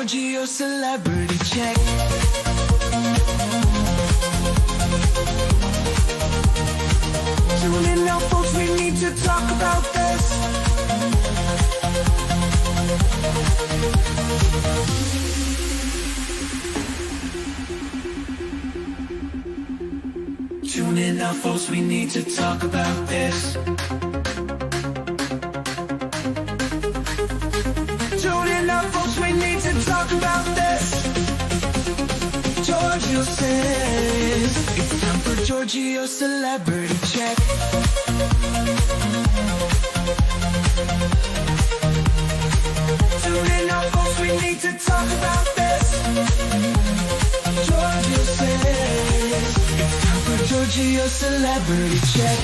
Georgio celebrity check. Tune in now, folks, we need to talk about this. Tune in now, folks, we need to talk about this. Tune in now, folks, we need to talk about this. Georgio says it's time for Georgio celebrity check. Tune in now, folks, we need to talk about this. Georgio says it's time for Georgio celebrity check.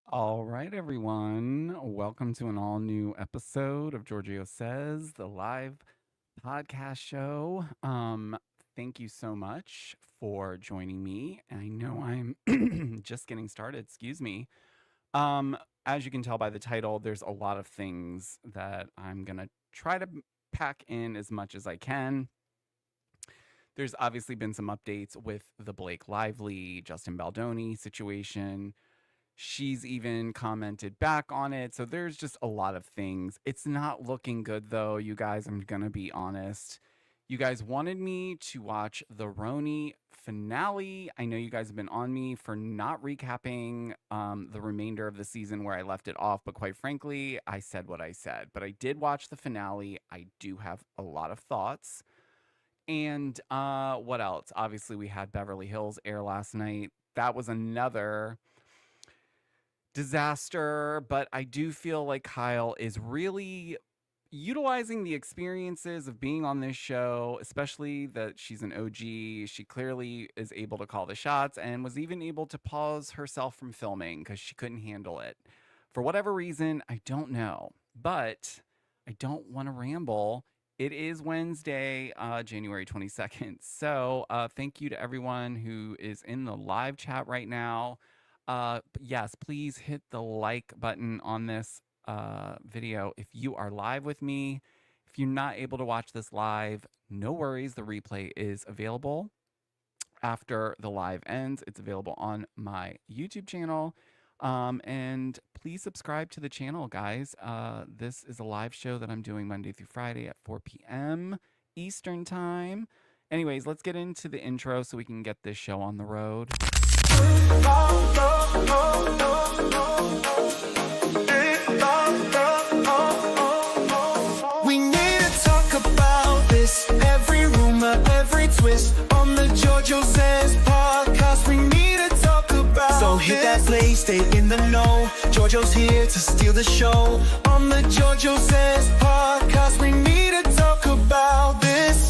All right, everyone. Welcome to an all-new episode of Georgio Says, the live podcast show. Thank you so much for joining me. I know I'm just getting started, excuse me. As you can tell by the title, there's a lot of things that I'm going to try to pack in as much as I can. There's obviously been some updates with the Blake Lively, Justin Baldoni situation. She's even commented back on it. So there's just a lot of things. It's not looking good, though, you guys. I'm going to be honest. You guys wanted me to watch the RHONY finale. I know you guys have been on me for not recapping the remainder of the season where I left it off. But quite frankly, I said what I said. But I did watch the finale. I do have a lot of thoughts. And what else? Obviously, we had Beverly Hills air last night. That was another disaster, but I do feel like Kyle is really utilizing the experiences of being on this show, especially that she's an OG. She clearly is able to call the shots and was even able to pause herself from filming because she couldn't handle it. For whatever reason, I don't know, but I don't want to ramble. It is Wednesday, January 22nd. So thank you to everyone who is in the live chat right now. Yes, please hit the like button on this video if you are live with me. If you're not able to watch this live, no worries. The replay is available after the live ends. It's available on my YouTube channel. And please subscribe to the channel, guys. This is a live show that I'm doing Monday through Friday at 4 p.m. Eastern time. Anyways, let's get into the intro so we can get this show on the road. We need to talk about this. Every rumor, every twist on the Georgio Says podcast. We need to talk about. So hit that play, stay in the know. Georgio's here to steal the show on the Georgio Says podcast. We need to talk about this.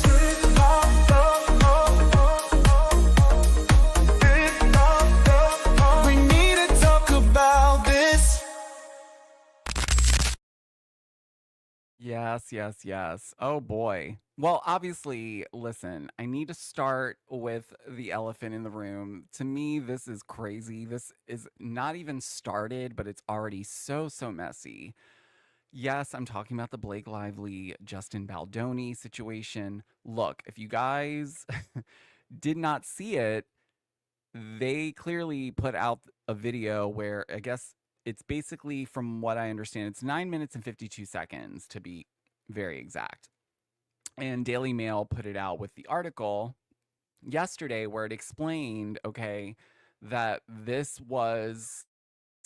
Yes. Oh boy. Well, obviously, listen, I need to start with the elephant in the room. To me, this is crazy. This is not even started, but it's already so messy. Yes, I'm talking about the Blake Lively, Justin Baldoni situation. Look, if you guys did not see it, they clearly put out a video where I guess it's basically, from what I understand, it's 9 minutes and 52 seconds to be very exact. And Daily Mail put it out with the article yesterday where it explained, okay, that this was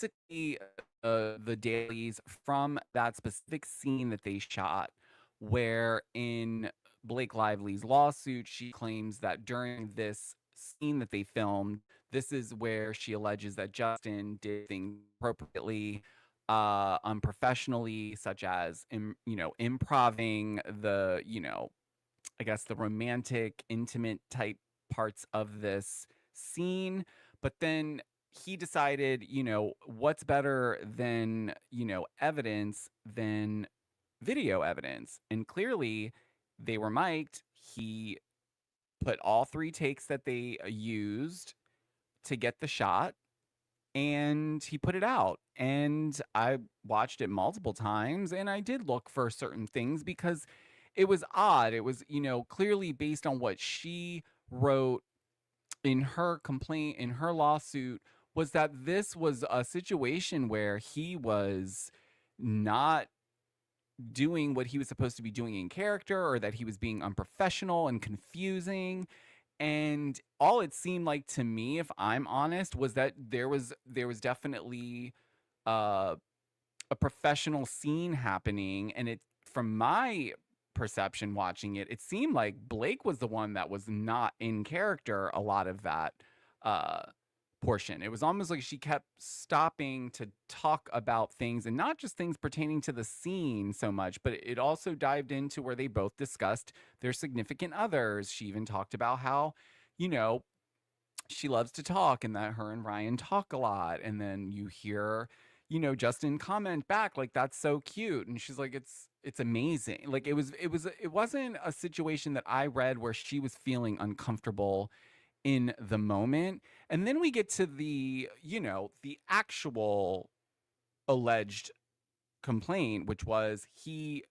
basically the dailies from that specific scene that they shot, where in Blake Lively's lawsuit, she claims that during this scene that they filmed, this is where she alleges that Justin did things appropriately, unprofessionally, such as, improving the, I guess the romantic, intimate type parts of this scene. But then he decided, what's better than, evidence than video evidence. And clearly they were mic'd. He put all 3 takes that they used to get the shot. and he put it out. And I watched it multiple times, and I did look for certain things because it was odd. It was, clearly based on what she wrote in her complaint, in her lawsuit, was that this was a situation where he was not doing what he was supposed to be doing in character, or that he was being unprofessional and confusing. And all it seemed like to me, if I'm honest, was that there was definitely uh, a professional scene happening, and it, from my perception watching it, it seemed like Blake was the one that was not in character a lot of that uh, portion. It was almost like she kept stopping to talk about things, and not just things pertaining to the scene so much, but it also dived into where they both discussed their significant others. She even talked about how, you know, she loves to talk and that her and Ryan talk a lot. And then you hear, Justin comment back like, that's so cute. And she's like, it's amazing. Like it wasn't a situation that I read where she was feeling uncomfortable in the moment. And then we get to the actual alleged complaint, which was he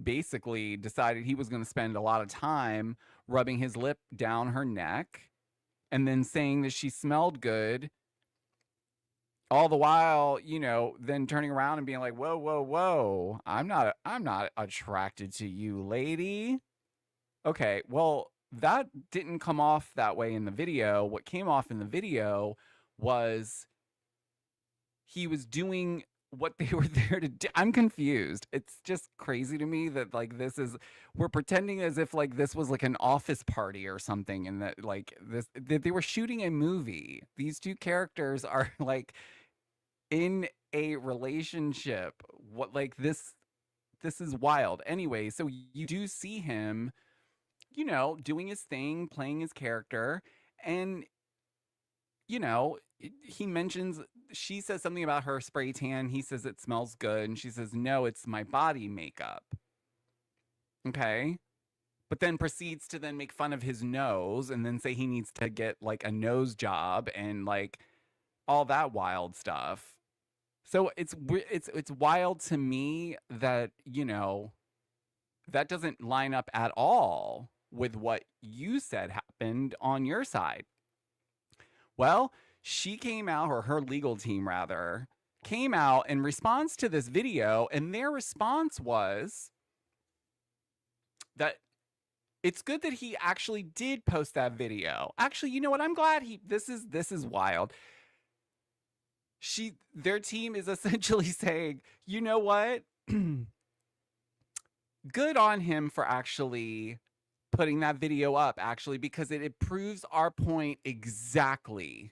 basically decided he was going to spend a lot of time rubbing his lip down her neck and then saying that she smelled good, all the while, then turning around and being like, whoa, whoa, whoa, I'm not attracted to you, lady. Okay, well, that didn't come off that way in the video. What came off in the video was he was doing what they were there to do. I'm confused. It's just crazy to me that like we're pretending as if like this was like an office party or something, and that like that they were shooting a movie. These two characters are like in a relationship. What, like, this is wild. Anyway, so you do see him, doing his thing, playing his character, and he mentions, she says something about her spray tan. He says it smells good, and she says, no, it's my body makeup. Okay. But then proceeds to then make fun of his nose and then say he needs to get like a nose job and like all that wild stuff. So it's wild to me that, that doesn't line up at all with what you said happened on your side. Well, she came out, or her legal team rather, came out in response to this video, and their response was that it's good that he actually did post that video. Actually, you know what? I'm glad this is wild. Their team is essentially saying, you know what? Good on him for actually putting that video up, actually, because it proves our point exactly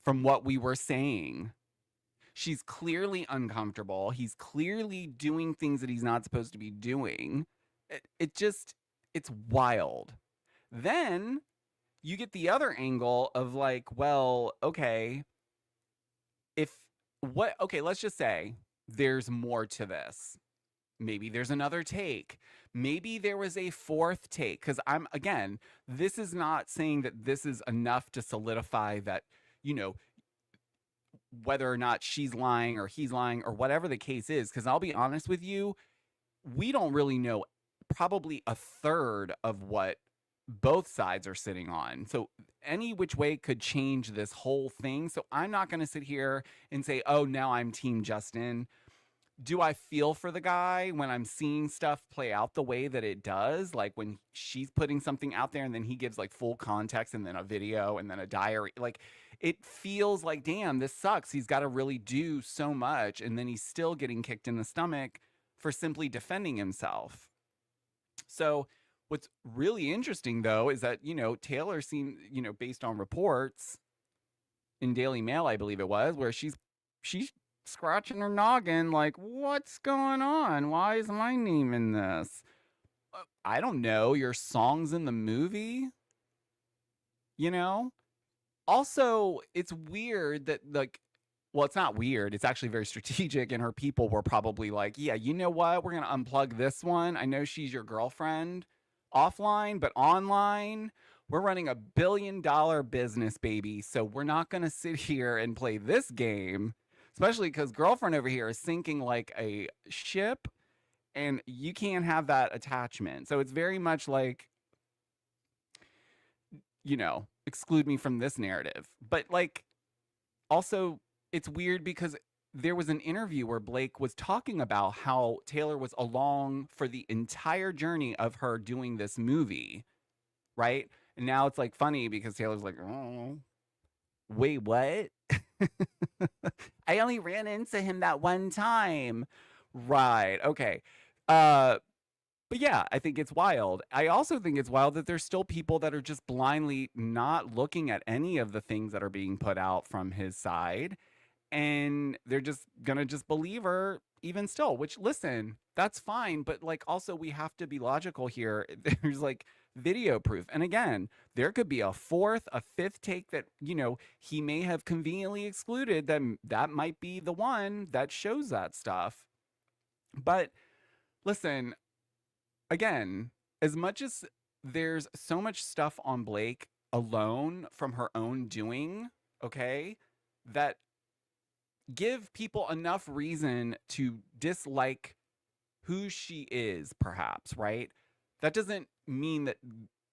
from what we were saying. She's clearly uncomfortable. He's clearly doing things that he's not supposed to be doing. It's wild. Then you get the other angle of like, well, okay, let's just say there's more to this. Maybe there's another take. Maybe there was a fourth take. Because this is not saying that this is enough to solidify that, whether or not she's lying or he's lying or whatever the case is. Because I'll be honest with you, we don't really know probably a third of what both sides are sitting on. So any which way could change this whole thing. So I'm not going to sit here and say, oh, now I'm Team Justin. Do I feel for the guy when I'm seeing stuff play out the way that it does? Like when she's putting something out there and then he gives like full context and then a video and then a diary. Like it feels like, damn, this sucks. He's got to really do so much. And then he's still getting kicked in the stomach for simply defending himself. So what's really interesting, though, is that, Taylor seemed, based on reports in Daily Mail, I believe it was, where she's scratching her noggin like, what's going on? Why is my name in this? I don't know. Your song's in the movie, Also, it's weird that, like, well, it's not weird. It's actually very strategic, and her people were probably like, yeah, you know what? We're going to unplug this one. I know she's your girlfriend offline, but online, we're running $1 billion business, baby. So we're not going to sit here and play this game, especially because girlfriend over here is sinking like a ship and you can't have that attachment. So it's very much like, exclude me from this narrative. But like, also, it's weird because there was an interview where Blake was talking about how Taylor was along for the entire journey of her doing this movie, right? And now it's like funny because Taylor's like, oh, wait, what? I only ran into him that one time. Right. Okay. But yeah, I think it's wild. I also think it's wild that there's still people that are just blindly not looking at any of the things that are being put out from his side. And they're just gonna just believe her even still, which listen, that's fine. But like also we have to be logical here. There's like video proof. And again, there could be a fourth, a fifth take that, he may have conveniently excluded, then that might be the one that shows that stuff. But listen, again, as much as there's so much stuff on Blake alone from her own doing, okay, that give people enough reason to dislike who she is, perhaps, right? That doesn't mean that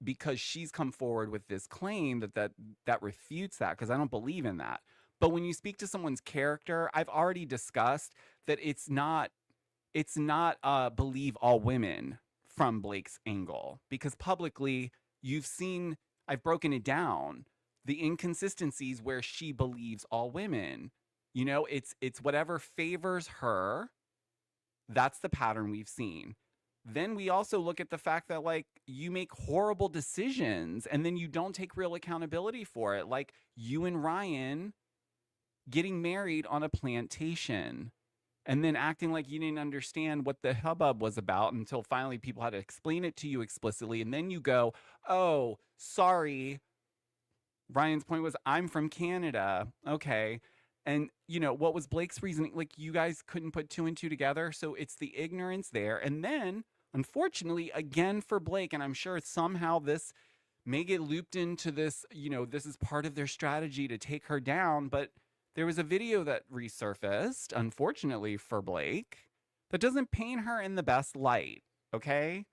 because she's come forward with this claim that refutes that, because I don't believe in that. But when you speak to someone's character, I've already discussed that it's not believe all women from Blake's angle, because publicly I've broken it down, the inconsistencies where she believes all women. It's whatever favors her. That's the pattern we've seen. Then we also look at the fact that like you make horrible decisions and then you don't take real accountability for it. Like you and Ryan getting married on a plantation and then acting like you didn't understand what the hubbub was about until finally people had to explain it to you explicitly. And then you go, oh, sorry. Ryan's point was, I'm from Canada. Okay. And, what was Blake's reasoning? Like, you guys couldn't put two and two together. So it's the ignorance there. And then, unfortunately, again for Blake, and I'm sure somehow this may get looped into this, this is part of their strategy to take her down. But there was a video that resurfaced, unfortunately for Blake, that doesn't paint her in the best light, okay?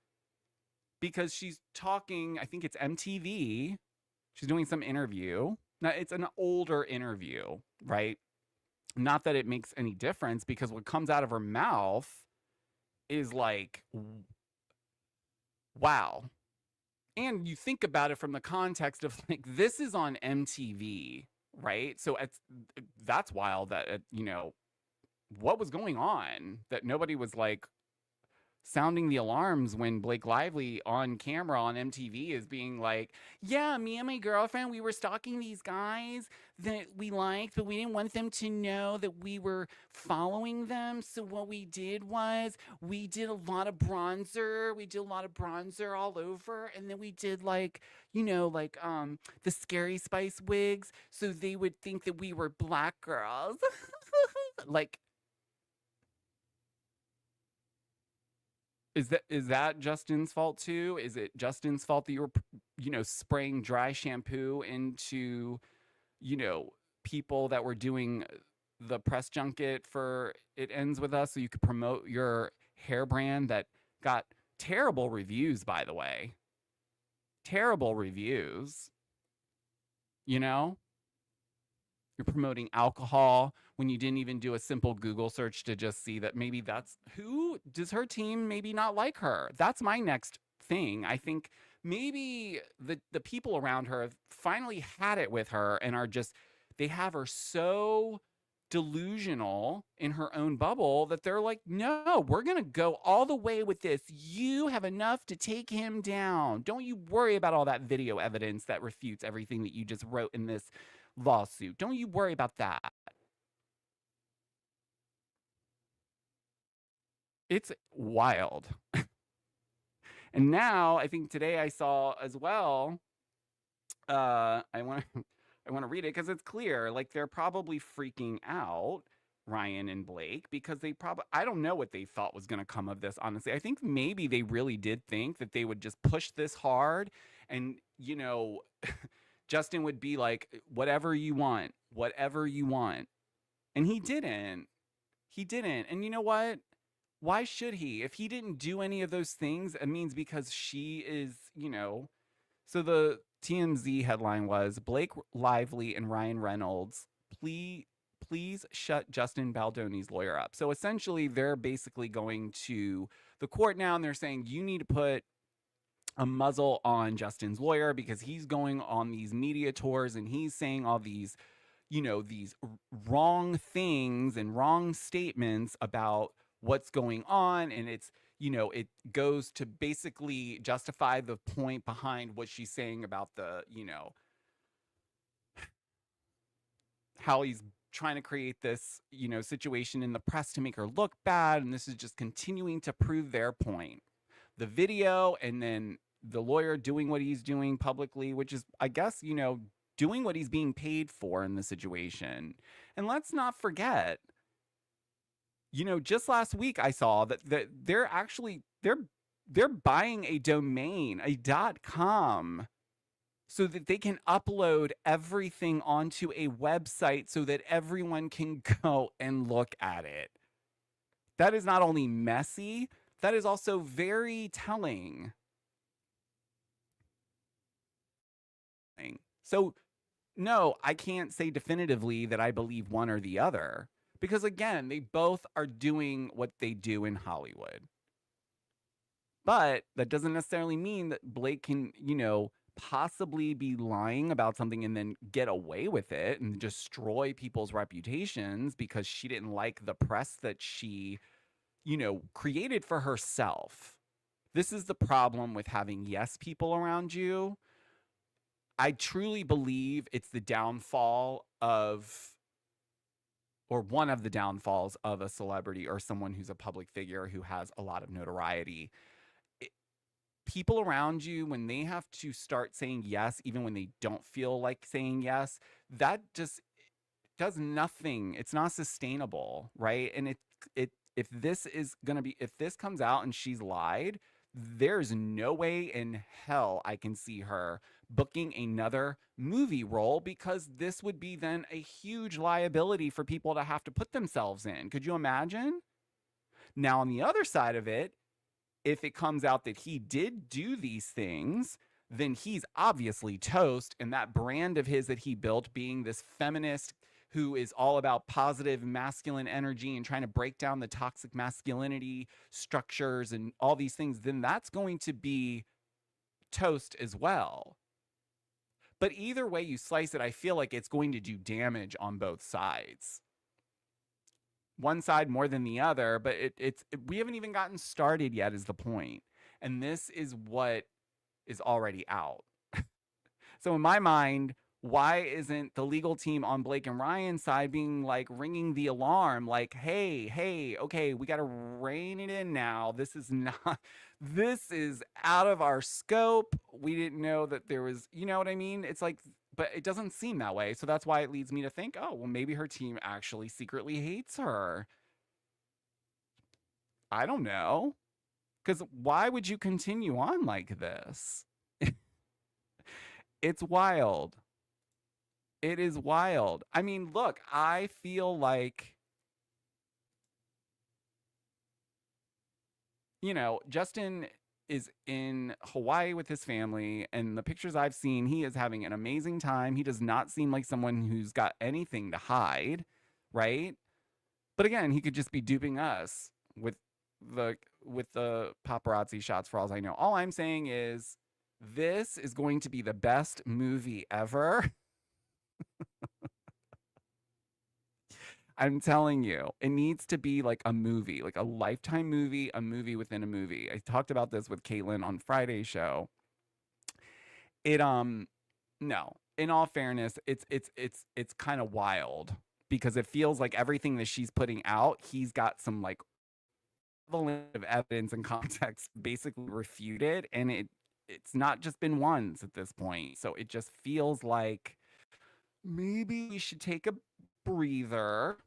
Because she's talking, I think it's MTV. She's doing some interview. Now, it's an older interview, right? Not that it makes any difference, because what comes out of her mouth is like, wow. And you think about it from the context of like, this is on MTV, right? So that's wild that, what was going on that nobody was like sounding the alarms when Blake Lively on camera on MTV is being like, yeah, me and my girlfriend, we were stalking these guys that we liked, but we didn't want them to know that we were following them. So what we did was we did a lot of bronzer. We did a lot of bronzer all over. And then we did like, the Scary Spice wigs. So they would think that we were black girls. Like, Is that Justin's fault too? Is it Justin's fault that you were, spraying dry shampoo into, people that were doing the press junket for It Ends With Us so you could promote your hair brand that got terrible reviews, by the way? Terrible reviews. You're promoting alcohol when you didn't even do a simple Google search to just see that maybe who does her team maybe not like her? That's my next thing. I think maybe the people around her have finally had it with her and they have her so delusional in her own bubble that they're like, no, we're going to go all the way with this. You have enough to take him down. Don't you worry about all that video evidence that refutes everything that you just wrote in this lawsuit. Don't you worry about that. It's wild. And now I think today I saw as well, I want to read it because it's clear, like they're probably freaking out Ryan and Blake because they probably, I don't know what they thought was going to come of this, honestly. I think maybe they really did think that they would just push this hard and, Justin would be like, whatever you want, whatever you want. And he didn't. He didn't. And you know what? Why should he? If he didn't do any of those things, it means because she is, So the TMZ headline was Blake Lively and Ryan Reynolds, please shut Justin Baldoni's lawyer up. So essentially, they're basically going to the court now and they're saying you need to put a muzzle on Justin's lawyer because he's going on these media tours and he's saying all these, these wrong things and wrong statements about what's going on. And it's, it goes to basically justify the point behind what she's saying about the, how he's trying to create this, situation in the press to make her look bad. And this is just continuing to prove their point. The video and then the lawyer doing what he's doing publicly, which is, I guess, doing what he's being paid for in the situation. And let's not forget, just last week I saw that they're actually they're buying a domain, a .com, so that they can upload everything onto a website so that everyone can go and look at it. That is not only messy, that is also very telling. So, no, I can't say definitively that I believe one or the other. Because again, they both are doing what they do in Hollywood. But that doesn't necessarily mean that Blake can, possibly be lying about something and then get away with it and destroy people's reputations because she didn't like the press that she, created for herself. This is the problem with having yes people around you. I truly believe it's the downfall of, or one of the downfalls of a celebrity or someone who's a public figure who has a lot of notoriety. People around you, when they have to start saying yes, even when they don't feel like saying yes, that just does nothing. It's not sustainable, right? And if this comes out and she's lied, there's no way in hell I can see her booking another movie role because this would be then a huge liability for people to have to put themselves in. Could you imagine? Now, on the other side of it, if it comes out that he did do these things, then he's obviously toast. And that brand of his that he built, being this feminist who is all about positive masculine energy and trying to break down the toxic masculinity structures and all these things, then that's going to be toast as well. But either way you slice it, I feel like it's going to do damage on both sides. One side more than the other, but we haven't even gotten started yet is the point. And this is what is already out. So in my mind, why isn't the legal team on Blake and Ryan's side being like ringing the alarm? Like, hey, okay, we got to rein it in now. This is out of our scope. We didn't know that there was, you know what I mean? It's like, but it doesn't seem that way. So that's why it leads me to think, oh, well, maybe her team actually secretly hates her. I don't know. Because why would you continue on like this? It's wild. It is wild. I mean, look, I feel like, Justin is in Hawaii with his family, and the pictures I've seen, he is having an amazing time. He does not seem like someone who's got anything to hide, right? But again, he could just be duping us with the paparazzi shots for all I know. All I'm saying is this is going to be the best movie ever. I'm telling you, it needs to be like a movie, like a Lifetime movie, a movie within a movie. I talked about this with Caitlin on Friday's show. No, in all fairness, it's kind of wild because it feels like everything that she's putting out, he's got some like of evidence and context basically refuted, and it's not just been once at this point. So it just feels like maybe we should take a breather,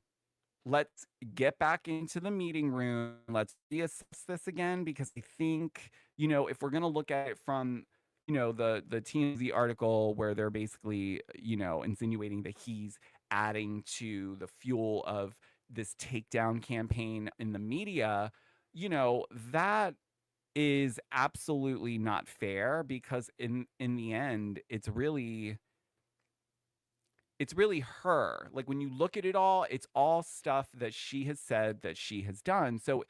let's get back into the meeting room. Let's reassess this again because I think, if we're going to look at it from, the TMZ article where they're basically, insinuating that he's adding to the fuel of this takedown campaign in the media, that is absolutely not fair because in the end it's really her. Like when you look at it all, it's all stuff that she has said that she has done. So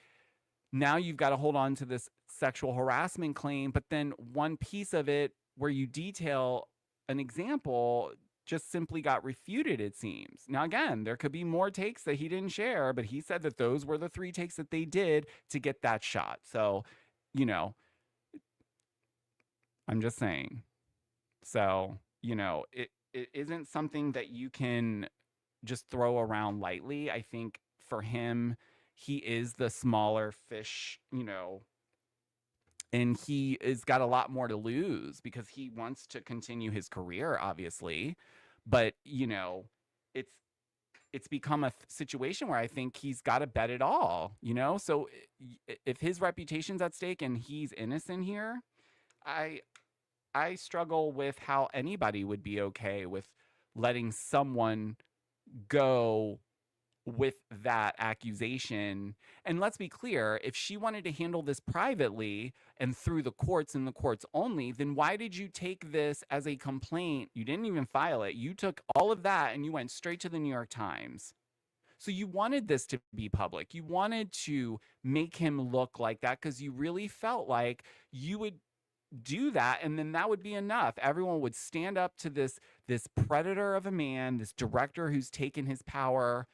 now you've got to hold on to this sexual harassment claim, but then one piece of it where you detail an example just simply got refuted, it seems. Now, again, there could be more takes that he didn't share, but he said that those were the 3 takes that they did to get that shot. So, you know, I'm just saying. So, it isn't something that you can just throw around lightly. I think for him, he is the smaller fish, and he has got a lot more to lose because he wants to continue his career, obviously. But, it's become a situation where I think he's got to bet it all, So if his reputation's at stake and he's innocent here, I struggle with how anybody would be okay with letting someone go with that accusation. And let's be clear, if she wanted to handle this privately and through the courts and the courts only, then why did you take this as a complaint? You didn't even file it. You took all of that and you went straight to the New York Times. So you wanted this to be public. You wanted to make him look like that because you really felt like you would do that and then that would be enough. Everyone would stand up to this predator of a man, this director who's taken his power,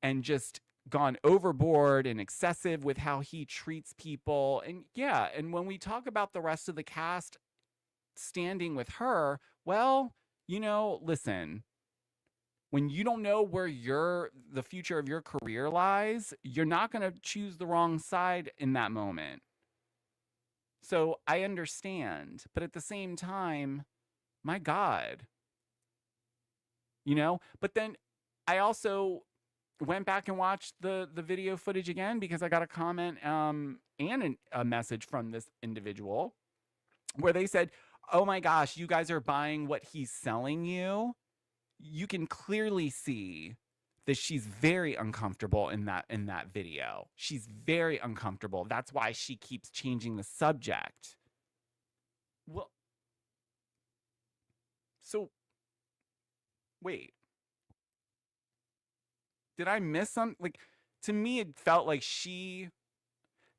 and just gone overboard and excessive with how he treats people. And yeah, and when we talk about the rest of the cast standing with her, well, listen, when you don't know where the future of your career lies, you're not going to choose the wrong side in that moment. So I understand, but at the same time, my God, but then I also went back and watched the video footage again because I got a comment and a message from this individual where they said, oh my gosh, you guys are buying what he's selling you. You can clearly see that she's very uncomfortable in that video. She's very uncomfortable. That's why she keeps changing the subject. Well, so wait. Did I miss something? Like, to me, it felt like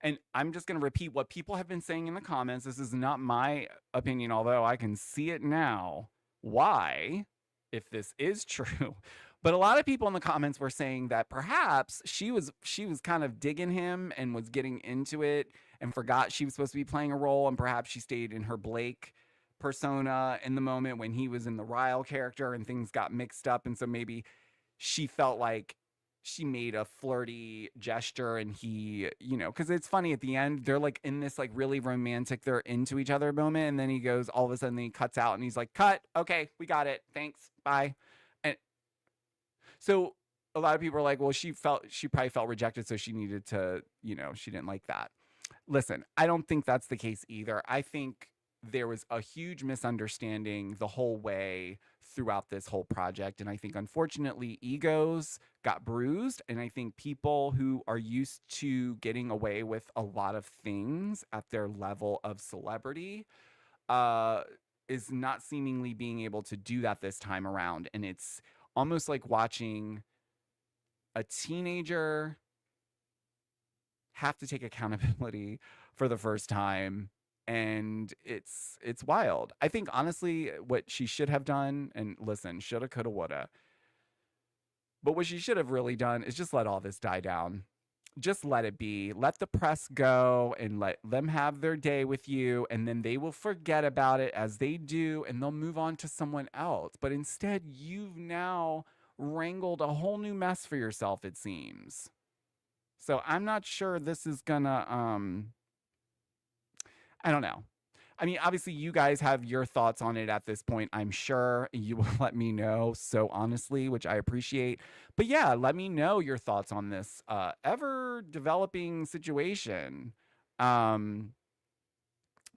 and I'm just going to repeat what people have been saying in the comments. This is not my opinion, although I can see it now. Why, if this is true? But a lot of people in the comments were saying that perhaps she was kind of digging him and was getting into it and forgot she was supposed to be playing a role, and perhaps she stayed in her Blake persona in the moment when he was in the Ryle character and things got mixed up, and so maybe she felt like she made a flirty gesture and he, because it's funny at the end, they're like in this like really romantic, they're into each other moment, and then he goes, all of a sudden he cuts out and he's like, cut, okay, we got it, thanks, bye. So a lot of people are like, well, she probably felt rejected, so she needed to, she didn't like that. Listen, I don't think that's the case either. I think there was a huge misunderstanding the whole way throughout this whole project. And I think, unfortunately, egos got bruised. And I think people who are used to getting away with a lot of things at their level of celebrity is not seemingly being able to do that this time around. And it's almost like watching a teenager have to take accountability for the first time. And it's wild. I think, honestly, what she should have done, and listen, shoulda, coulda, woulda, but what she should have really done is just let all this die down. Just let it be. Let the press go and let them have their day with you, and then they will forget about it as they do, and they'll move on to someone else. But instead, you've now wrangled a whole new mess for yourself, it seems. So I'm not sure this is gonna, I don't know. I mean, obviously, you guys have your thoughts on it at this point. I'm sure you will let me know so honestly, which I appreciate. But yeah, let me know your thoughts on this ever developing situation. Um,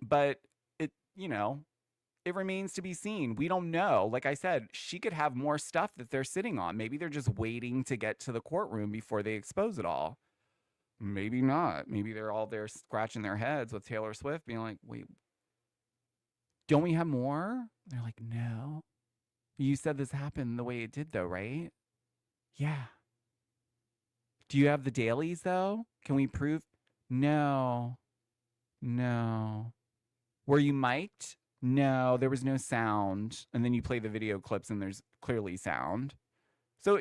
but it, it remains to be seen. We don't know. Like I said, she could have more stuff that they're sitting on. Maybe they're just waiting to get to the courtroom before they expose it all. Maybe not. Maybe they're all there scratching their heads with Taylor Swift being like, wait, don't we have more? They're like, no. You said this happened the way it did, though, right? Yeah. Do you have the dailies, though? Can we prove? No. No. Were you mic'd? No, there was no sound. And then you play the video clips and there's clearly sound. So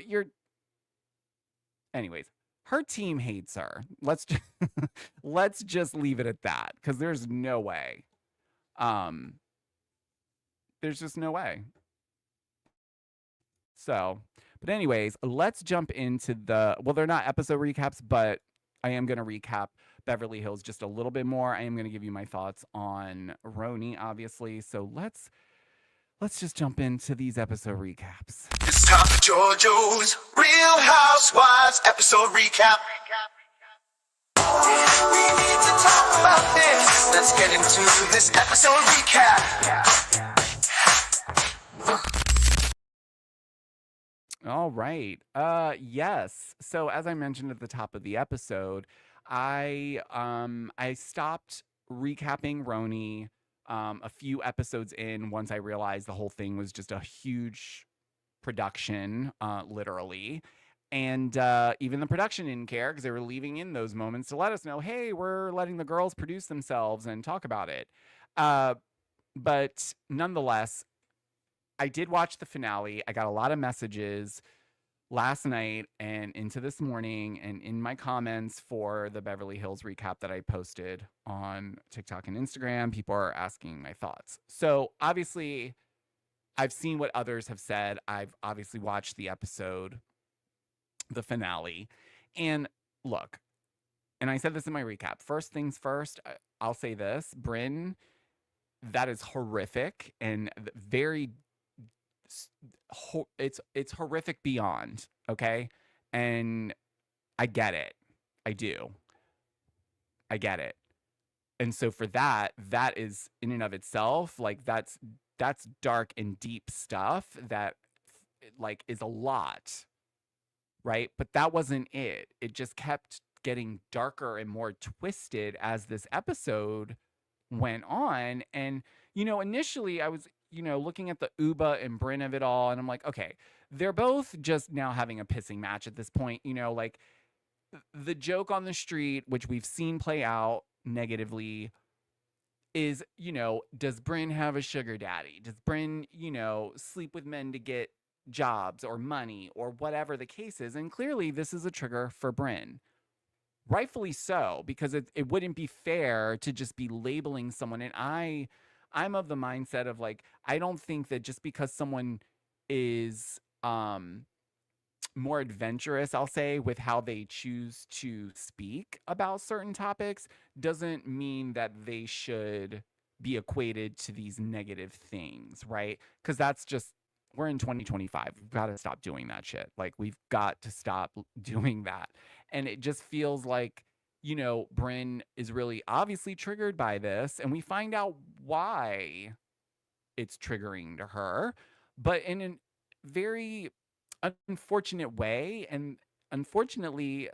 anyways, her team hates her. Let's just leave it at that because there's no way. There's just no way. So, but anyways, let's jump into they're not episode recaps, but I am going to recap Beverly Hills just a little bit more. I am going to give you my thoughts on RHONY, obviously. So let's just jump into these episode recaps. It's time for Georgio's Real Housewives episode recap. We need to talk about this. Let's get into this episode recap. All right. Yes. So as I mentioned at the top of the episode, I stopped recapping RHONY a few episodes in once I realized the whole thing was just a huge production, literally. And even the production didn't care because they were leaving in those moments to let us know, hey, we're letting the girls produce themselves and talk about it. But nonetheless, I did watch the finale. I got a lot of messages last night and into this morning and in my comments for the Beverly Hills recap that I posted on TikTok and Instagram. People are asking my thoughts. So obviously, I've seen what others have said. I've obviously watched the episode, the finale. And look, and I said this in my recap. First things first, I'll say this. Brynn, that is horrific and very... it's horrific beyond, okay? And I get it. I do. I get it. And so for that is in and of itself, like that's dark and deep stuff that like is a lot, right? But that wasn't it. It just kept getting darker and more twisted as this episode went on. And, initially I was, looking at the Uba and Brynn of it all, and I'm like, okay, they're both just now having a pissing match at this point. Like the joke on the street, which we've seen play out negatively, is, does Brynn have a sugar daddy? Does Brynn, sleep with men to get jobs or money or whatever the case is? And clearly this is a trigger for Brynn. Rightfully so, because it wouldn't be fair to just be labeling someone. And I'm of the mindset of like, I don't think that just because someone is more adventurous, I'll say, with how they choose to speak about certain topics doesn't mean that they should be equated to these negative things, right? Because that's just, we're in 2025. We've got to stop doing that shit. Like, we've got to stop doing that. And it just feels like, Brynn is really obviously triggered by this, and we find out why it's triggering to her, but in a very unfortunate way. And unfortunately,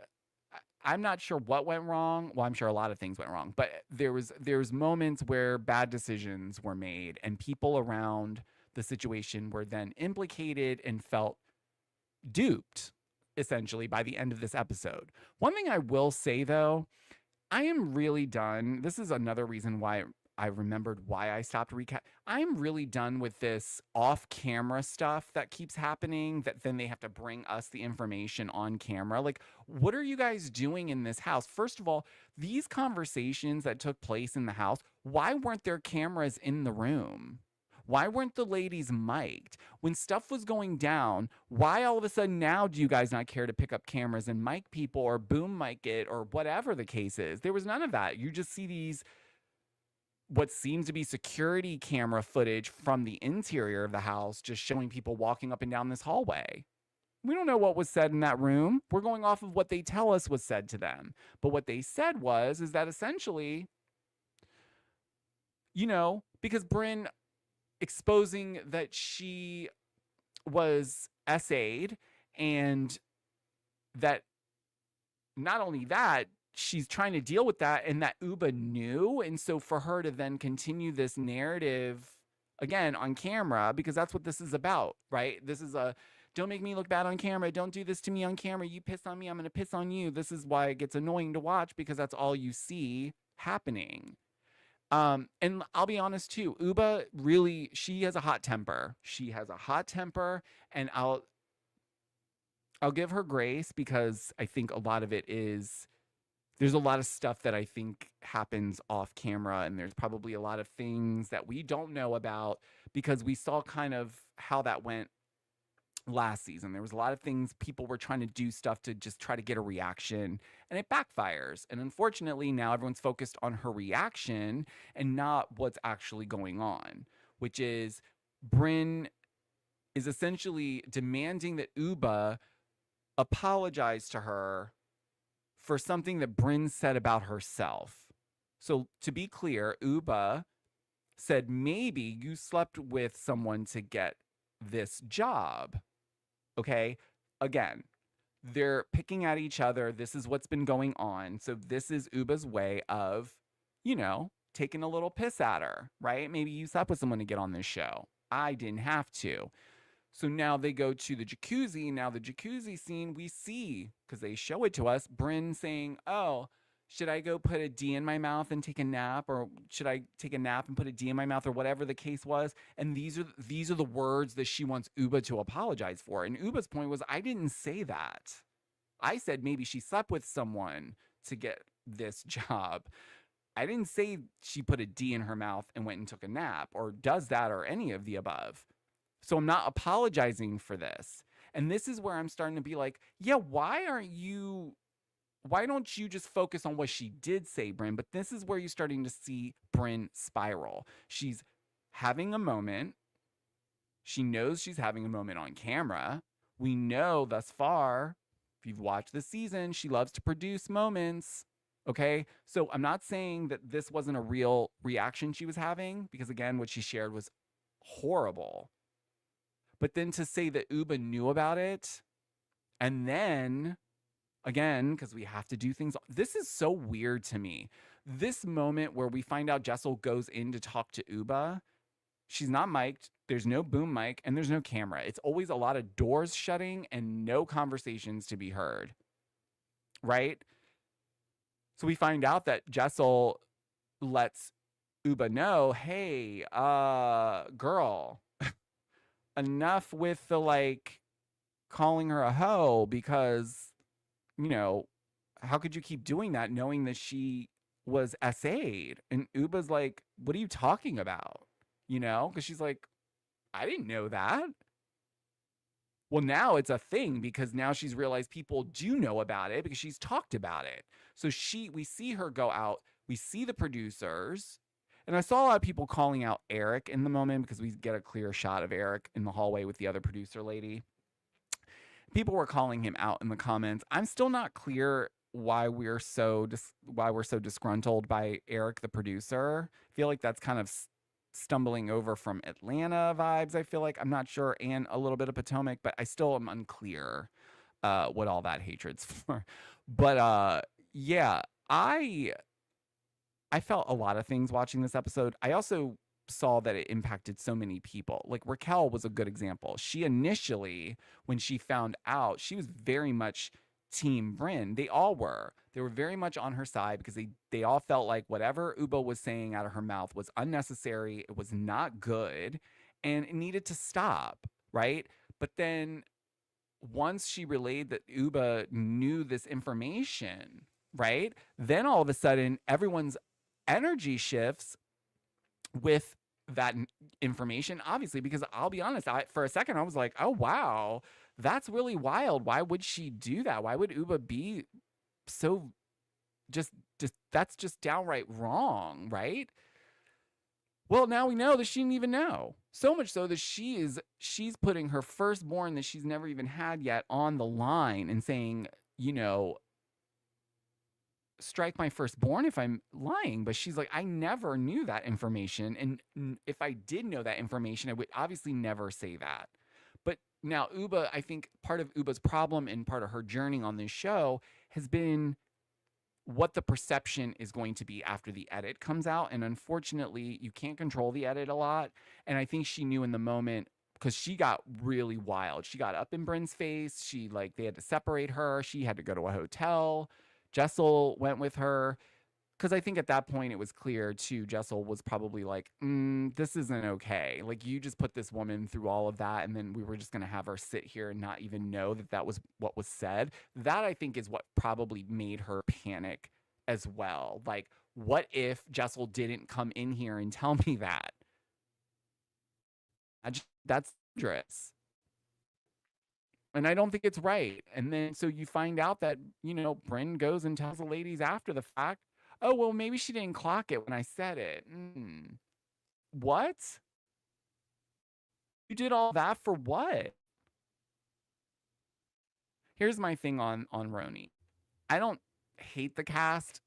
I'm not sure what went wrong. Well, I'm sure a lot of things went wrong, but there was moments where bad decisions were made and people around the situation were then implicated and felt duped, essentially, by the end of this episode. One thing I will say, though, I am really done. This is another reason why I remembered why I stopped recap. I'm really done with this off-camera stuff that keeps happening, that then they have to bring us the information on camera. Like, what are you guys doing in this house? First of all, these conversations that took place in the house, why weren't there cameras in the room? Why weren't the ladies mic'd? When stuff was going down, why all of a sudden now do you guys not care to pick up cameras and mic people or boom mic it or whatever the case is? There was none of that. You just see these what seems to be security camera footage from the interior of the house, just showing people walking up and down this hallway. We don't know what was said in that room. We're going off of what they tell us was said to them. But what they said is that essentially, because Brynn exposing that she was SA'd, and that not only that, she's trying to deal with that, and that Uba knew. And so for her to then continue this narrative again on camera, because that's what this is about, right? This is don't make me look bad on camera. Don't do this to me on camera. You piss on me, I'm going to piss on you. This is why it gets annoying to watch, because that's all you see happening. And I'll be honest too, Uba really, she has a hot temper. And I'll give her grace, because I think a lot of it is, there's a lot of stuff that I think happens off camera, and there's probably a lot of things that we don't know about, because we saw kind of how that went last season. There was a lot of things, people were trying to do stuff to just try to get a reaction, and it backfires. And unfortunately, now everyone's focused on her reaction and not what's actually going on, which is Brynn is essentially demanding that Uba apologize to her for something that Brynn said about herself. So to be clear, Uba said, maybe you slept with someone to get this job. Okay, again, they're picking at each other. This is what's been going on. So this is Uba's way of, taking a little piss at her, right? Maybe you slept with someone to get on this show. I didn't have to. So now they go to the jacuzzi. Now the jacuzzi scene, we see, because they show it to us, Brynn saying, oh, should I go put a D in my mouth and take a nap? Or should I take a nap and put a D in my mouth, or whatever the case was? And these are the words that she wants Uba to apologize for. And Uba's point was, I didn't say that. I said maybe she slept with someone to get this job. I didn't say she put a D in her mouth and went and took a nap, or does that, or any of the above. So I'm not apologizing for this. And this is where I'm starting to be like, yeah, why don't you just focus on what she did say, Brynn? But this is where you're starting to see Brynn spiral. She's having a moment. She knows she's having a moment on camera. We know thus far, if you've watched the season, she loves to produce moments. Okay? So I'm not saying that this wasn't a real reaction she was having, because again, what she shared was horrible. But then to say that Uba knew about it, and then again, because we have to do things. This is so weird to me. This moment where we find out Jessel goes in to talk to Uba, she's not mic'd, there's no boom mic, and there's no camera. It's always a lot of doors shutting and no conversations to be heard, right? So we find out that Jessel lets Uba know, hey, girl, enough with the calling her a hoe, because how could you keep doing that knowing that she was SA'd? And Uba's like, what are you talking about? Because she's like, I didn't know that. Well, now it's a thing, because now she's realized people do know about it, because she's talked about it. So we see her go out, we see the producers, and I saw a lot of people calling out Eric in the moment, because we get a clear shot of Eric in the hallway with the other producer lady. People were calling him out in the comments. I'm still not clear why we're so disgruntled by Eric, the producer. I feel like that's kind of stumbling over from Atlanta vibes. I feel like, I'm not sure, and a little bit of Potomac, but I still am unclear what all that hatred's for. But yeah, I felt a lot of things watching this episode. I also saw that it impacted so many people. Like Raquel was a good example. She initially, when she found out, she was very much team Brynn. They all were. They were very much on her side, because they all felt like whatever Uba was saying out of her mouth was unnecessary. It was not good, and it needed to stop, right? But then once she relayed that Uba knew this information, right? Then all of a sudden, everyone's energy shifts with that information, obviously, because I'll be honest, for a second I was like, oh wow, that's really wild. Why would she do that? Why would Uba be so just that's just downright wrong, right? Well, now we know that she didn't even know. So much so that she's putting her firstborn that she's never even had yet on the line and saying, you know, strike my firstborn if I'm lying. But she's like, I never knew that information. And if I did know that information, I would obviously never say that. But now Uba, I think part of Uba's problem and part of her journey on this show has been what the perception is going to be after the edit comes out. And unfortunately, you can't control the edit a lot. And I think she knew in the moment because she got really wild. She got up in Bryn's face. They had to separate her. She had to go to a hotel. Jessel went with her because I think at that point it was clear too. Jessel was probably like, this isn't okay. Like, you just put this woman through all of that, and then we were just going to have her sit here and not even know that that was what was said. That, I think, is what probably made her panic as well. Like, what if Jessel didn't come in here and tell me that? That's dangerous. And I don't think it's right. And then so you find out that, Bryn goes and tells the ladies after the fact, oh, well, maybe she didn't clock it when I said it. What? You did all that for what? Here's my thing on RHONY. I don't hate the cast.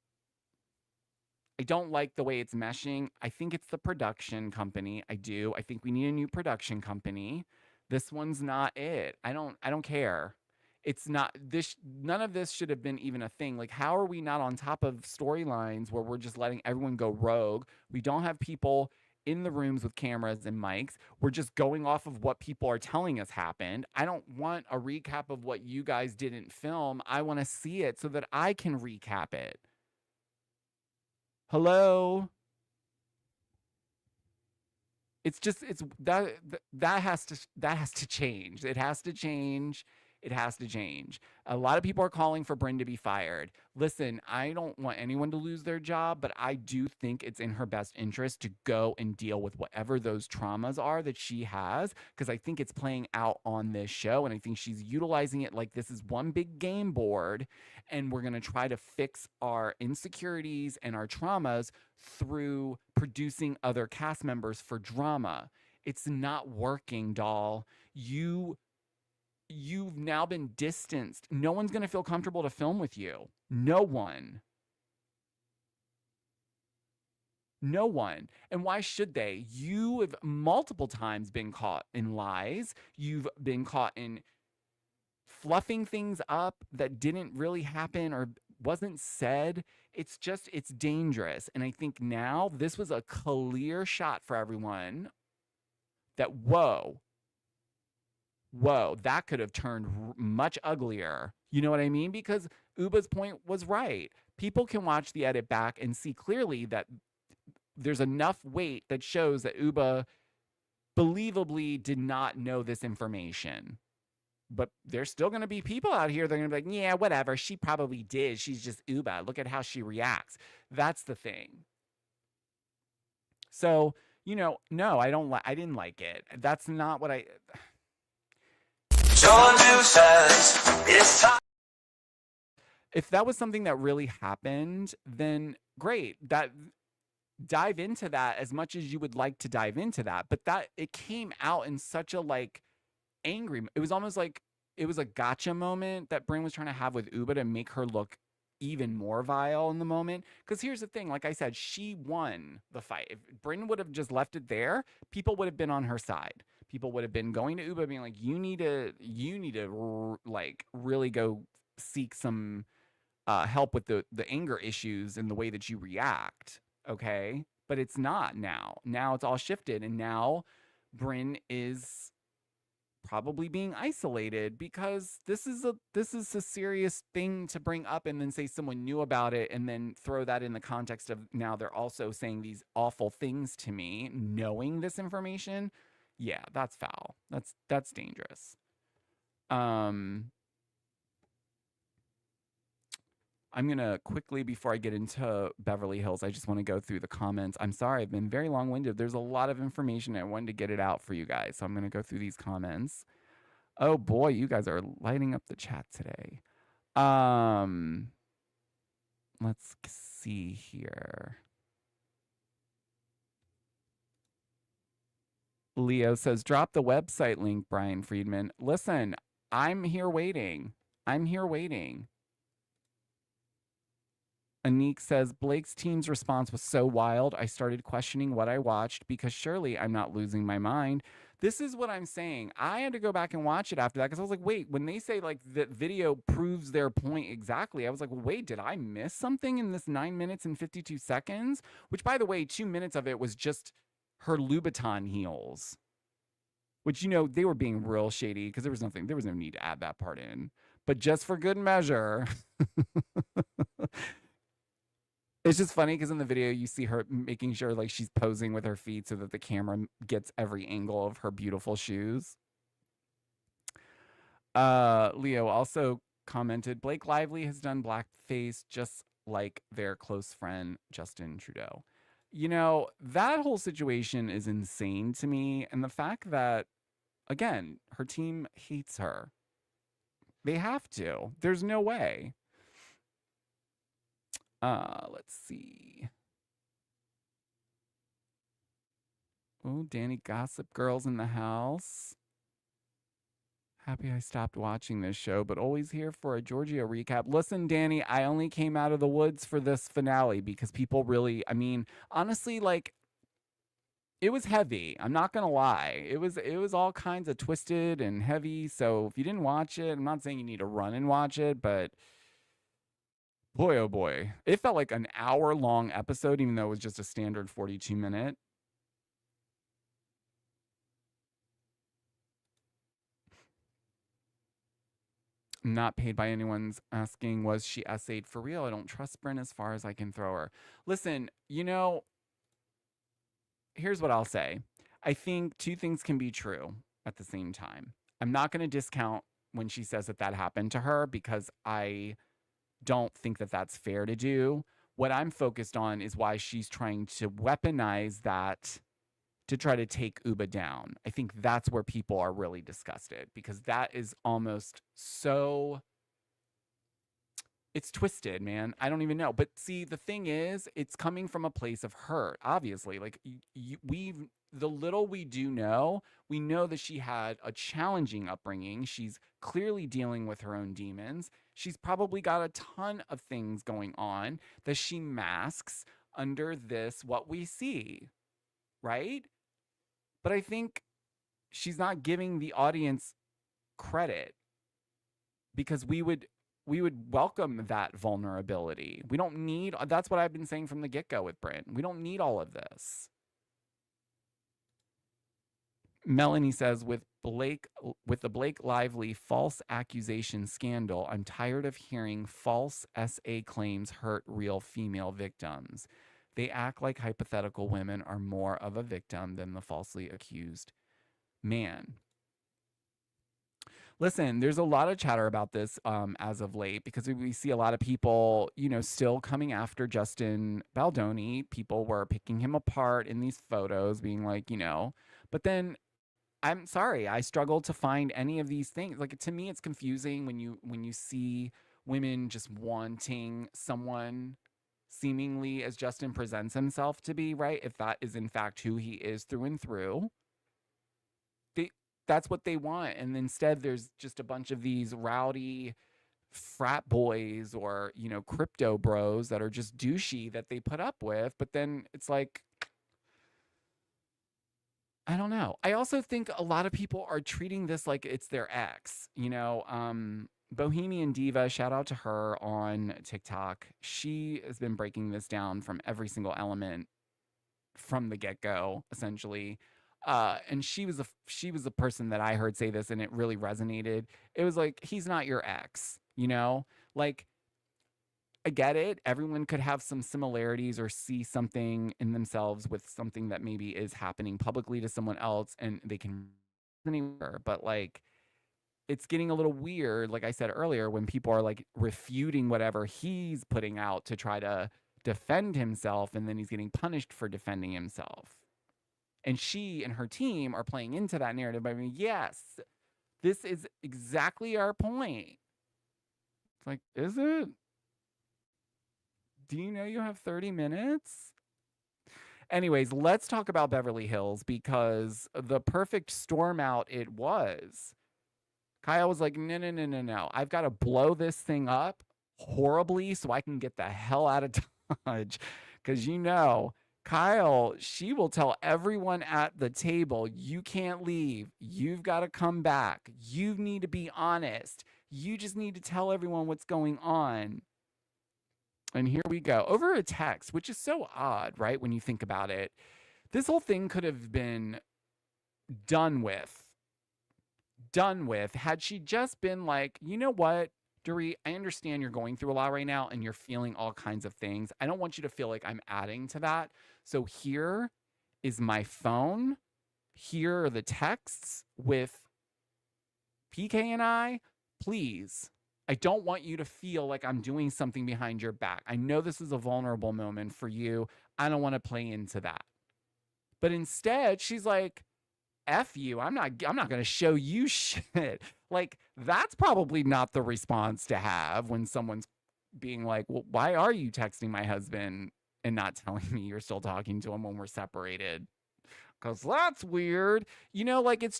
I don't like the way it's meshing. I think it's the production company. I do. I think we need a new production company. This one's not it. I don't care. It's not this. None of this should have been even a thing. Like, how are we not on top of storylines where we're just letting everyone go rogue? We don't have people in the rooms with cameras and mics. We're just going off of what people are telling us happened. I don't want a recap of what you guys didn't film. I want to see it so that I can recap it. Hello? It's just that has to change. It has to change. It has to change. A lot of people are calling for Bryn to be fired. Listen, I don't want anyone to lose their job, but I do think it's in her best interest to go and deal with whatever those traumas are that she has, because I think it's playing out on this show, and I think she's utilizing it like this is one big game board, and we're going to try to fix our insecurities and our traumas through producing other cast members for drama. It's not working, doll. You've now been distanced. No one's going to feel comfortable to film with you. No one. No one. And why should they? You have multiple times been caught in lies. You've been caught in fluffing things up that didn't really happen or wasn't said. It's dangerous. And I think now this was a clear shot for everyone that, whoa, that could have turned much uglier. You know what I mean? Because Uba's point was right. People can watch the edit back and see clearly that there's enough weight that shows that Uba believably did not know this information. But there's still going to be people out here that are going to be like, yeah, whatever. She probably did. She's just Uba. Look at how she reacts. That's the thing. So, no, I didn't like it. That's not what I... Georgio says it's time. If that was something that really happened, then great. Dive into that as much as you would like to dive into that. But it came out in such a angry. It was almost like it was a gotcha moment that Bryn was trying to have with Uba to make her look even more vile in the moment. Because here's the thing, like I said, she won the fight. If Bryn would have just left it there, people would have been on her side. People would have been going to Uba being like, you need to really go seek some help with the anger issues and the way that you react. Okay. But it's not now. Now it's all shifted. And now Bryn is probably being isolated because this is a serious thing to bring up and then say someone knew about it and then throw that in the context of now they're also saying these awful things to me, knowing this information. Yeah, that's foul. That's dangerous. I'm going to quickly, before I get into Beverly Hills, I just want to go through the comments. I'm sorry, I've been very long-winded. There's a lot of information. I wanted to get it out for you guys. So I'm going to go through these comments. Oh boy, you guys are lighting up the chat today. Let's see here. Leo says, drop the website link, Brian Friedman. Listen, I'm here waiting. I'm here waiting. Anik says, Blake's team's response was so wild, I started questioning what I watched because surely I'm not losing my mind. This is what I'm saying. I had to go back and watch it after that because I was like, wait, when they say like the video proves their point exactly, I was like, well, wait, did I miss something in this 9 minutes and 52 seconds? Which, by the way, 2 minutes of it was just her Louboutin heels, which, you know, they were being real shady because there was no need to add that part in. But just for good measure, it's just funny because in the video you see her making sure like she's posing with her feet so that the camera gets every angle of her beautiful shoes. Leo also commented, Blake Lively has done blackface just like their close friend Justin Trudeau. You know, that whole situation is insane to me. And the fact that, again, her team hates her. They have to. There's no way. Let's see. Oh, Danny Gossip Girl's in the house. Happy I stopped watching this show, but always here for a Georgio recap. Listen, Danny, I only came out of the woods for this finale because people really, I mean, honestly, like, it was heavy. I'm not gonna lie. It was all kinds of twisted and heavy. So if you didn't watch it, I'm not saying you need to run and watch it, but boy, oh boy. It felt like an hour-long episode, even though it was just a standard 42-minute. Not paid by anyone's asking, was she essayed for real? I don't trust Bryn as far as I can throw her. Listen, you know, here's what I'll say. I think two things can be true at the same time. I'm not going to discount when she says that that happened to her because I don't think that that's fair to do. What I'm focused on is why she's trying to weaponize that to try to take Uba down. I think that's where people are really disgusted because that is almost so, it's twisted, man. I don't even know. But see, the thing is, it's coming from a place of hurt, obviously. Like, the little we do know, we know that she had a challenging upbringing. She's clearly dealing with her own demons. She's probably got a ton of things going on that she masks under this, what we see, right? But I think she's not giving the audience credit because we would welcome that vulnerability. We don't need, that's what I've been saying from the get-go with Bryn. We don't need all of this. Melanie says, with the Blake Lively false accusation scandal, I'm tired of hearing false SA claims hurt real female victims. They act like hypothetical women are more of a victim than the falsely accused man. Listen, there's a lot of chatter about this as of late because we see a lot of people, you know, still coming after Justin Baldoni. People were picking him apart in these photos, being like, you know, but then I'm sorry, I struggle to find any of these things. Like, to me, it's confusing when you see women just wanting someone seemingly as Justin presents himself to be, right? If that is in fact who he is through and through, that's what they want. And instead there's just a bunch of these rowdy frat boys or, you know, crypto bros that are just douchey that they put up with. But then it's like, I don't know. I also think a lot of people are treating this like it's their ex, you know. Bohemian Diva, shout out to her on TikTok. She has been breaking this down from every single element from the get-go, essentially. And she was the person that I heard say this, and it really resonated. It was like, he's not your ex, you know? Like, I get it. Everyone could have some similarities or see something in themselves with something that maybe is happening publicly to someone else, and they can anywhere. But like, it's getting a little weird, like I said earlier, when people are like refuting whatever he's putting out to try to defend himself, and then he's getting punished for defending himself. And she and her team are playing into that narrative by being, yes, this is exactly our point. It's like, is it? Do you know you have 30 minutes? Anyways, let's talk about Beverly Hills because the perfect storm out it was. Kyle was like, no, no, no, no, no. I've got to blow this thing up horribly so I can get the hell out of Dodge. Because Kyle, she will tell everyone at the table, you can't leave. You've got to come back. You need to be honest. You just need to tell everyone what's going on. And here we go. Over a text, which is so odd, right? When you think about it. This whole thing could have been done with had she just been like, you know what, Dorit, I understand you're going through a lot right now and you're feeling all kinds of things. I don't want you to feel like I'm adding to that. So here is my phone. Here are the texts with PK and I. Please, I don't want you to feel like I'm doing something behind your back. I know this is a vulnerable moment for you. I don't want to play into that. But instead, she's like, F you, I'm not going to show you shit. Like, that's probably not the response to have when someone's being like, well, why are you texting my husband and not telling me you're still talking to him when we're separated? Because that's weird. Like, it's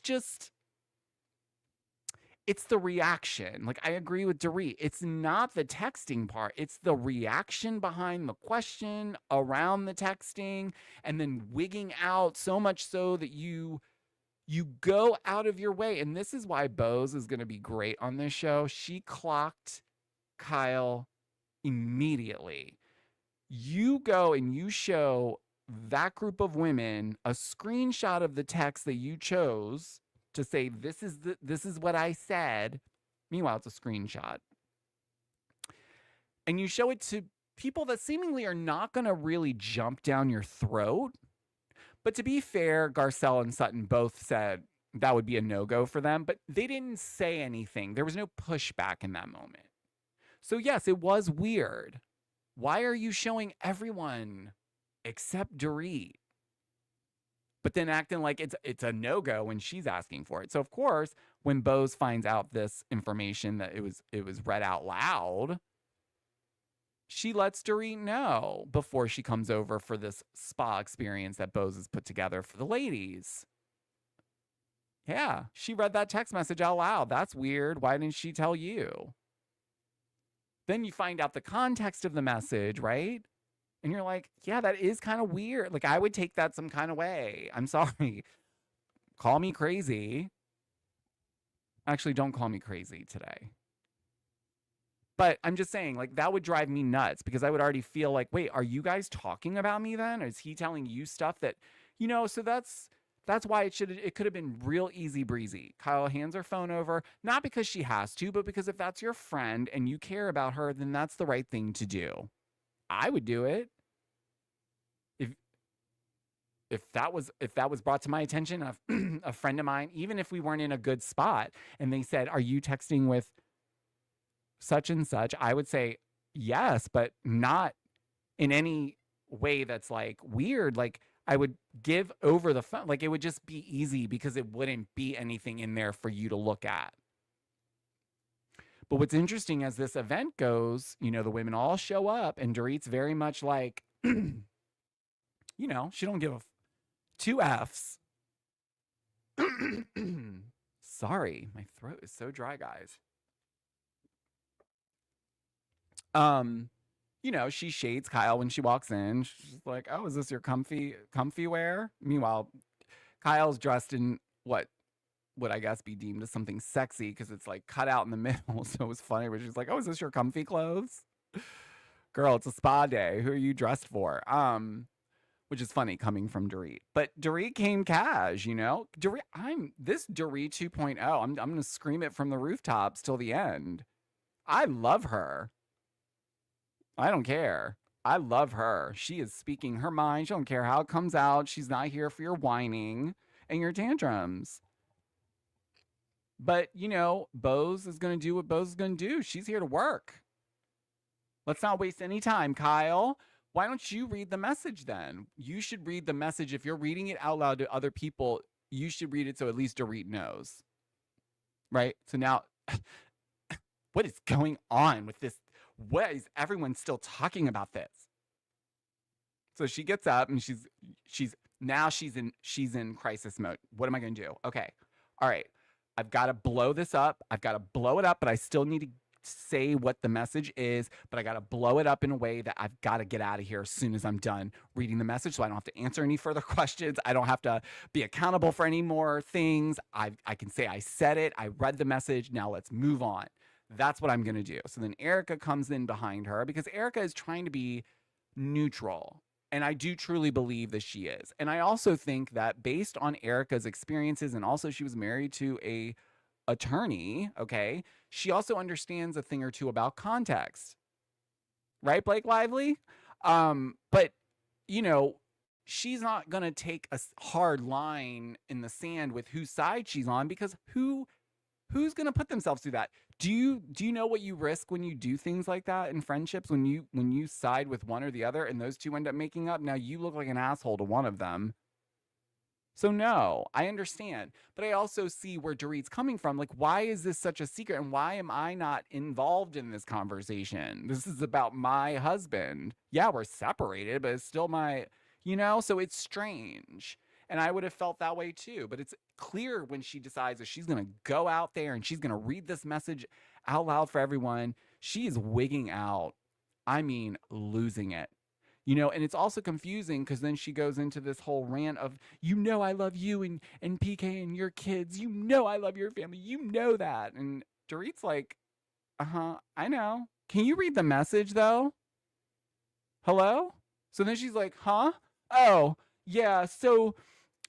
the reaction. Like, I agree with Dorit. It's not the texting part. It's the reaction behind the question around the texting and then wigging out so much so that you go out of your way. And this is why Bose is going to be great on this show. She clocked Kyle immediately. You go and you show that group of women a screenshot of the text that you chose to say, this is what I said. Meanwhile, it's a screenshot. And you show it to people that seemingly are not going to really jump down your throat. But to be fair, Garcelle and Sutton both said that would be a no-go for them, but they didn't say anything. There was no pushback in that moment. So yes, it was weird. Why are you showing everyone except Dorit? But then acting like it's a no-go when she's asking for it. So of course, when Bose finds out this information that it was read out loud, she lets Dorit know before she comes over for this spa experience that Bose has put together for the ladies. Yeah, she read that text message out loud. That's weird. Why didn't she tell you? Then you find out the context of the message, right? And you're like, yeah, that is kind of weird. Like, I would take that some kind of way. I'm sorry. Call me crazy. Actually, don't call me crazy today. But I'm just saying, like, that would drive me nuts because I would already feel like, wait, are you guys talking about me then? Or is he telling you stuff that, so that's why it could have been real easy breezy. Kyle hands her phone over, not because she has to, but because if that's your friend and you care about her, then that's the right thing to do. I would do it. If that was brought to my attention, a friend of mine, even if we weren't in a good spot, and they said, are you texting with such and such, I would say yes, but not in any way that's like weird. Like, I would give over the phone. Like, it would just be easy because it wouldn't be anything in there for you to look at. But what's interesting as this event goes, the women all show up and Dorit's very much like, she don't give two F's. Sorry, my throat is so dry, guys. She shades Kyle when she walks in. She's like, oh, is this your comfy wear? Meanwhile, Kyle's dressed in what would I guess be deemed as something sexy because it's like cut out in the middle. So it was funny where she's like, oh, is this your comfy clothes? Girl, it's a spa day. Who are you dressed for? Which is funny coming from Dorit. But Dorit came cash, Dorit, this Dorit 2.0. I'm going to scream it from the rooftops till the end. I love her. I don't care. I love her. She is speaking her mind. She don't care how it comes out. She's not here for your whining and your tantrums. But, Bose is going to do what Bose is going to do. She's here to work. Let's not waste any time, Kyle. Why don't you read the message then? You should read the message. If you're reading it out loud to other people, you should read it so at least Dorit knows. Right? So now, what is going on with this? What is everyone still talking about this? So she gets up and she's in crisis mode. What am I going to do? Okay. All right. I've got to blow this up. I've got to blow it up, but I still need to say what the message is, but I got to blow it up in a way that I've got to get out of here as soon as I'm done reading the message, so I don't have to answer any further questions. I don't have to be accountable for any more things. I can say I said it. I read the message. Now let's move on. That's what I'm going to do. So then Erica comes in behind her because Erica is trying to be neutral. And I do truly believe that she is. And I also think that based on Erica's experiences, and also she was married to a attorney, okay, she also understands a thing or two about context. Right, Blake Lively? But, you know, she's not going to take a hard line in the sand with whose side she's on, because who's going to put themselves through that? Do you know what you risk when you do things like that in friendships, when you side with one or the other and those two end up making up? Now you look like an asshole to one of them. So no, I understand, but I also see where Dorit's coming from. Like, why is this such a secret, and why am I not involved in this conversation? This is about my husband. Yeah, we're separated, but it's still my, so it's strange. And I would have felt that way too. But it's clear when she decides that she's going to go out there and she's going to read this message out loud for everyone. She is wigging out. I mean, losing it. And it's also confusing because then she goes into this whole rant of, I love you and PK and your kids. I love your family. That. And Dorit's like, I know. Can you read the message though? Hello? So then she's like, huh? Oh, yeah. So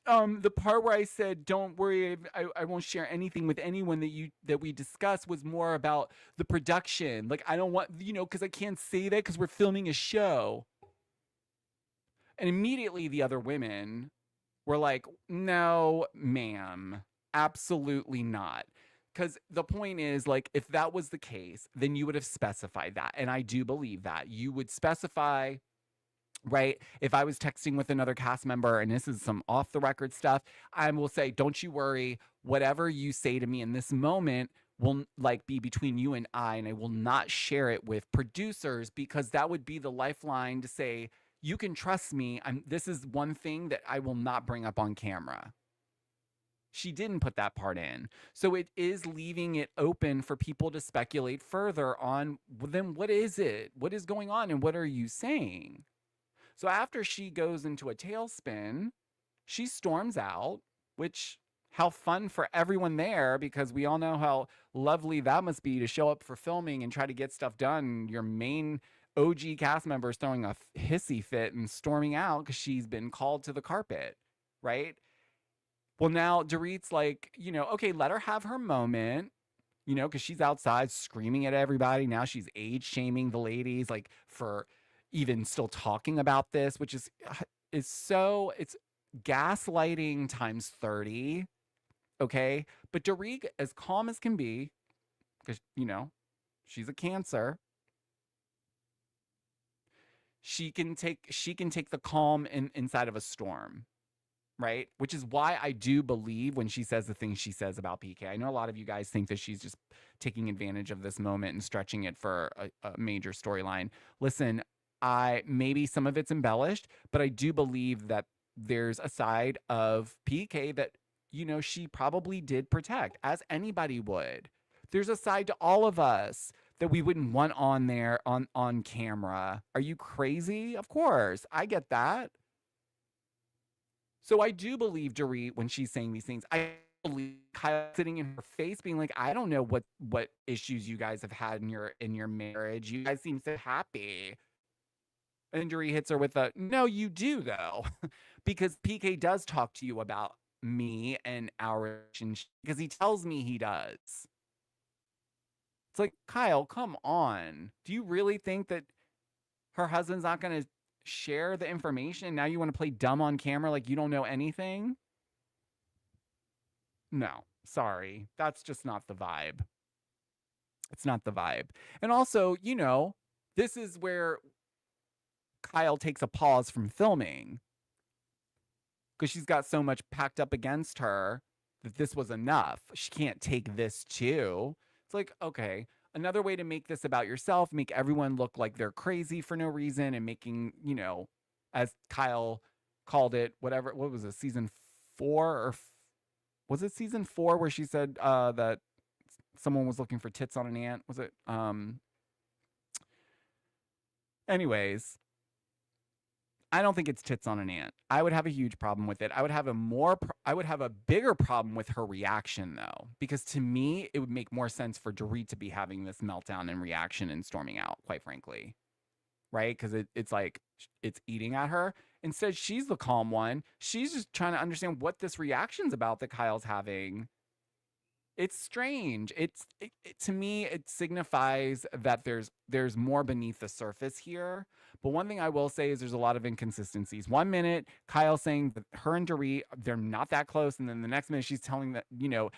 the part where I said, don't worry, I won't share anything with anyone that we discussed was more about the production. Like, I don't want, because I can't say that because we're filming a show. And immediately the other women were like, no, ma'am, absolutely not. Because the point is, like, if that was the case, then you would have specified that. And I do believe that. You would specify, right? If I was texting with another cast member, and this is some off the record stuff, I will say, don't you worry, whatever you say to me in this moment will be between you and I will not share it with producers, because that would be the lifeline to say, you can trust me. This is one thing that I will not bring up on camera. She didn't put that part in. So it is leaving it open for people to speculate further on, well, then what is it? What is going on? And what are you saying? So after she goes into a tailspin, she storms out, which, how fun for everyone there, because we all know how lovely that must be to show up for filming and try to get stuff done. Your main OG cast members throwing a hissy fit and storming out because she's been called to the carpet, right? Well, now Dorit's like, okay, let her have her moment, because she's outside screaming at everybody. Now she's age shaming the ladies, like, for even still talking about this, which is so, it's gaslighting times 30. Okay. But Dorit, as calm as can be, because, she's a Cancer. She can take the calm inside of a storm, right? Which is why I do believe when she says the things she says about PK. I know a lot of you guys think that she's just taking advantage of this moment and stretching it for a major storyline. Listen, maybe some of it's embellished, but I do believe that there's a side of PK that, she probably did protect, as anybody would. There's a side to all of us that we wouldn't want on there on camera. Are you crazy? Of course. I get that. So I do believe Dorit when she's saying these things. I believe Kyle sitting in her face being like, I don't know what issues you guys have had in your marriage. You guys seem so happy. And Dorit hits her with no, you do though. Because PK does talk to you about me and our relationship, because he tells me he does. It's like, Kyle, come on. Do you really think that her husband's not going to share the information? Now you want to play dumb on camera like you don't know anything? No, sorry. That's just not the vibe. It's not the vibe. And also, this is where Kyle takes a pause from filming, because she's got so much packed up against her that this was enough. She can't take this too. It's like, okay, another way to make this about yourself, make everyone look like they're crazy for no reason, and making, as Kyle called it, whatever. What was it, season 4 or was it season 4 where she said that someone was looking for tits on an ant? Was it? Anyways, I don't think it's tits on an ant. I would have a huge problem with it. I would have a bigger problem with her reaction though, because to me, it would make more sense for Dorit to be having this meltdown and reaction and storming out, quite frankly. Right? Because it's like, it's eating at her. Instead, she's the calm one. She's just trying to understand what this reaction's about that Kyle's having. It's strange. To me, it signifies that there's more beneath the surface here. But one thing I will say is there's a lot of inconsistencies. 1 minute, Kyle saying that her and Dorit, they're not that close, and then the next minute she's telling that, you know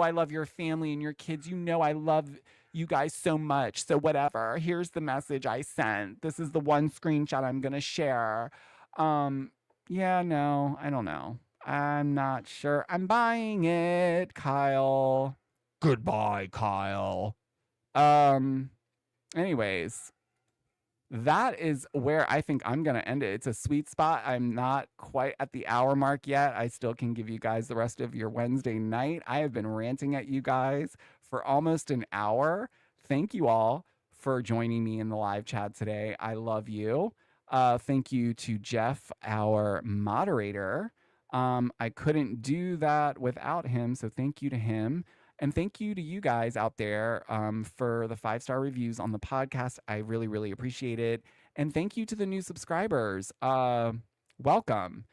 I love your family and your kids. You know I love you guys so much. So whatever. Here's the message I sent. This is the one screenshot I'm gonna share. Yeah, no, I don't know. I'm not sure I'm buying it, Kyle. Goodbye, Kyle. Anyways, that is where I think I'm going to end it. It's a sweet spot. I'm not quite at the hour mark yet. I still can give you guys the rest of your Wednesday night. I have been ranting at you guys for almost an hour. Thank you all for joining me in the live chat today. I love you. Thank you to Jeff, our moderator. I couldn't do that without him, so thank you to him. And thank you to you guys out there for the 5-star reviews on the podcast. I really, really appreciate it. And thank you to the new subscribers. Welcome.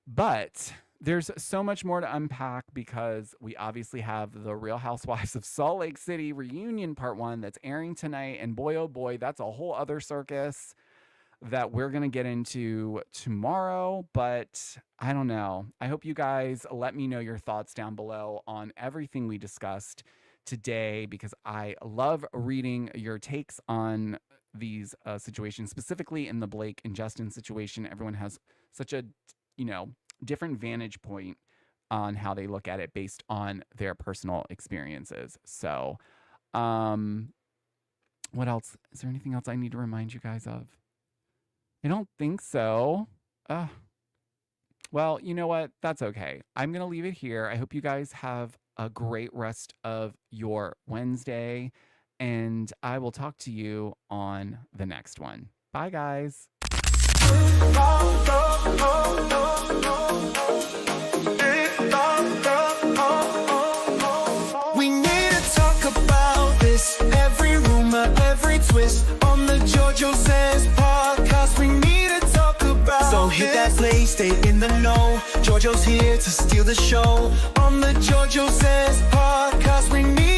But there's so much more to unpack because we obviously have the Real Housewives of Salt Lake City reunion part 1 that's airing tonight. And boy, oh boy, that's a whole other circus that we're going to get into tomorrow, but I don't know. I hope you guys let me know your thoughts down below on everything we discussed today, because I love reading your takes on these situations, specifically in the Blake and Justin situation. Everyone has such a, different vantage point on how they look at it based on their personal experiences. So, what else? Is there anything else I need to remind you guys of? I don't think so. Well, you know what? That's okay. I'm going to leave it here. I hope you guys have a great rest of your Wednesday, and I will talk to you on the next one. Bye, guys. We need to talk about this. Every rumor, every twist on the Georgio Says podcast. We need to talk about So hit that play, stay in the know. Georgio's here to steal the show on the Georgio Says podcast. We need